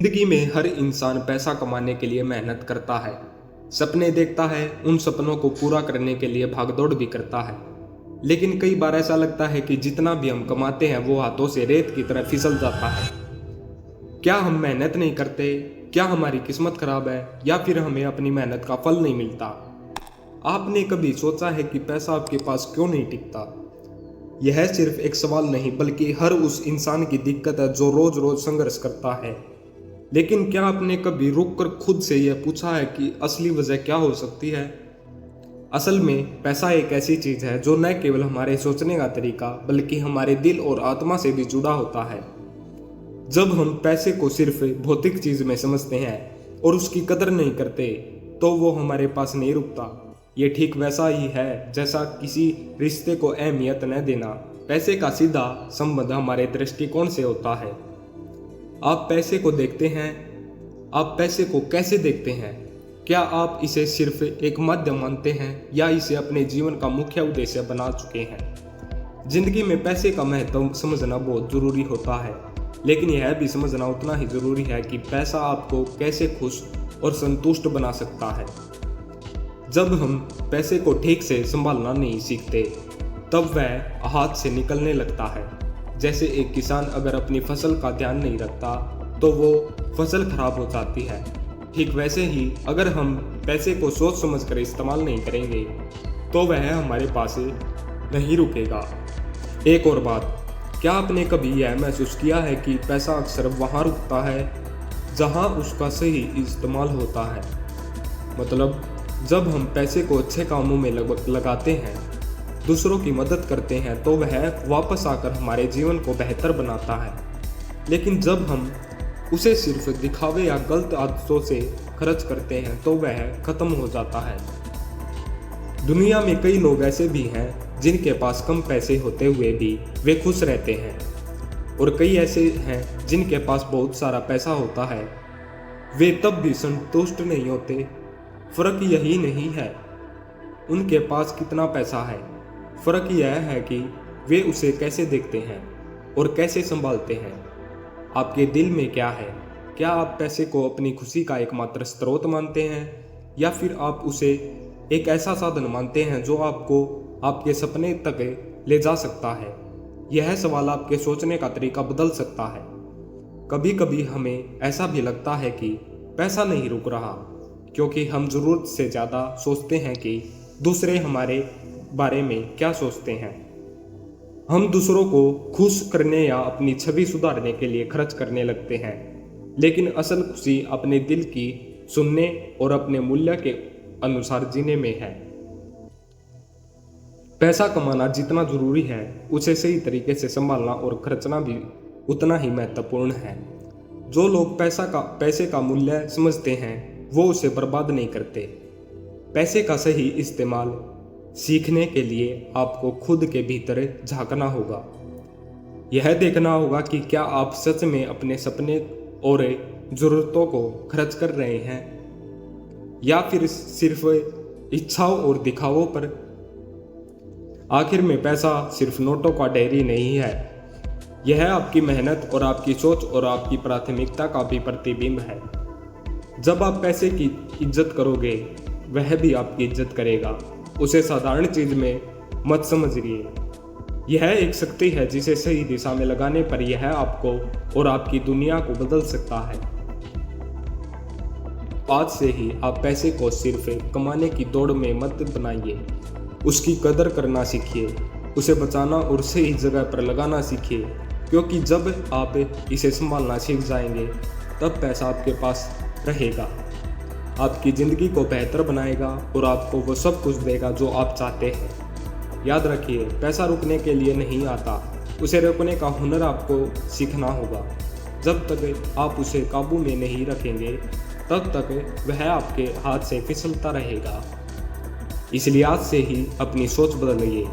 जिंदगी में हर इंसान पैसा कमाने के लिए मेहनत करता है, सपने देखता है, उन सपनों को पूरा करने के लिए भागदौड़ भी करता है। लेकिन कई बार ऐसा लगता है कि जितना भी हम कमाते हैं वो हाथों से रेत की तरह फिसल जाता है। क्या हम मेहनत नहीं करते? क्या हमारी किस्मत खराब है, या फिर हमें अपनी मेहनत का फल नहीं मिलता? आपने कभी सोचा है कि पैसा आपके पास क्यों नहीं टिकता? यह सिर्फ एक सवाल नहीं बल्कि हर उस इंसान की दिक्कत है जो रोज रोज संघर्ष करता है। लेकिन क्या आपने कभी रुक कर खुद से यह पूछा है कि असली वजह क्या हो सकती है? असल में पैसा एक ऐसी चीज है जो न केवल हमारे सोचने का तरीका बल्कि हमारे दिल और आत्मा से भी जुड़ा होता है। जब हम पैसे को सिर्फ भौतिक चीज में समझते हैं और उसकी कदर नहीं करते तो वो हमारे पास नहीं रुकता। ये ठीक वैसा ही है जैसा किसी रिश्ते को अहमियत न देना। पैसे का सीधा संबंध हमारे दृष्टिकोण से होता है। आप पैसे को देखते हैं, आप पैसे को कैसे देखते हैं? क्या आप इसे सिर्फ एक माध्यम मानते हैं या इसे अपने जीवन का मुख्य उद्देश्य बना चुके हैं? जिंदगी में पैसे का महत्व समझना बहुत जरूरी होता है, लेकिन यह भी समझना उतना ही जरूरी है कि पैसा आपको कैसे खुश और संतुष्ट बना सकता है। जब हम पैसे को ठीक से संभालना नहीं सीखते तब वह हाथ से निकलने लगता है। जैसे एक किसान अगर अपनी फसल का ध्यान नहीं रखता तो वो फसल खराब हो जाती है। ठीक वैसे ही अगर हम पैसे को सोच समझ कर इस्तेमाल नहीं करेंगे तो वह हमारे पास नहीं रुकेगा। एक और बात, क्या आपने कभी यह महसूस किया है कि पैसा अक्सर वहाँ रुकता है जहाँ उसका सही इस्तेमाल होता है? मतलब जब हम पैसे को अच्छे कामों में लगाते हैं, दूसरों की मदद करते हैं तो वह वापस आकर हमारे जीवन को बेहतर बनाता है। लेकिन जब हम उसे सिर्फ दिखावे या गलत आदतों से खर्च करते हैं तो वह खत्म हो जाता है। दुनिया में कई लोग ऐसे भी हैं जिनके पास कम पैसे होते हुए भी वे खुश रहते हैं, और कई ऐसे हैं जिनके पास बहुत सारा पैसा होता है, वे तब भी संतुष्ट नहीं होते। फर्क यही नहीं है उनके पास कितना पैसा है, फर्क यह है कि वे उसे कैसे देखते हैं और कैसे संभालते हैं। आपके दिल में क्या है? क्या आप पैसे को अपनी खुशी का एकमात्र स्रोत मानते हैं, या फिर आप उसे एक ऐसा साधन मानते हैं जो आपको आपके सपने तक ले जा सकता है? यह सवाल आपके सोचने का तरीका बदल सकता है। कभी कभी हमें ऐसा भी लगता है कि पैसा नहीं रुक रहा क्योंकि हम जरूरत से ज़्यादा सोचते हैं कि दूसरे हमारे बारे में क्या सोचते हैं। हम दूसरों को खुश करने या अपनी छवि सुधारने के लिए खर्च करने लगते हैं, लेकिन असल खुशी अपने दिल की सुनने और अपने मूल्य के अनुसार जीने में है। पैसा कमाना जितना जरूरी है उसे सही तरीके से संभालना और खर्चना भी उतना ही महत्वपूर्ण है। जो लोग पैसे का मूल्य समझते हैं वो उसे बर्बाद नहीं करते। पैसे का सही इस्तेमाल सीखने के लिए आपको खुद के भीतर झांकना होगा। यह देखना होगा कि क्या आप सच में अपने सपने और जरूरतों को खर्च कर रहे हैं या फिर सिर्फ इच्छाओं और दिखावों पर। आखिर में पैसा सिर्फ नोटों का ढेरी नहीं है, यह आपकी मेहनत और आपकी सोच और आपकी प्राथमिकता का भी प्रतिबिंब है। जब आप पैसे की इज्जत करोगे वह भी आपकी इज्जत करेगा। उसे साधारण चीज में मत समझिए, यह एक शक्ति है जिसे सही दिशा में लगाने पर यह आपको और आपकी दुनिया को बदल सकता है। आज से ही आप पैसे को सिर्फ कमाने की दौड़ में मत बनाइए, उसकी कदर करना सीखिए, उसे बचाना और सही जगह पर लगाना सीखिए, क्योंकि जब आप इसे संभालना सीख जाएंगे तब पैसा आपके पास रहेगा, आपकी ज़िंदगी को बेहतर बनाएगा और आपको वो सब कुछ देगा जो आप चाहते हैं। याद रखिए, पैसा रुकने के लिए नहीं आता, उसे रोकने का हुनर आपको सीखना होगा। जब तक आप उसे काबू में नहीं रखेंगे तब तक वह आपके हाथ से फिसलता रहेगा। इसलिए आज से ही अपनी सोच बदलिए।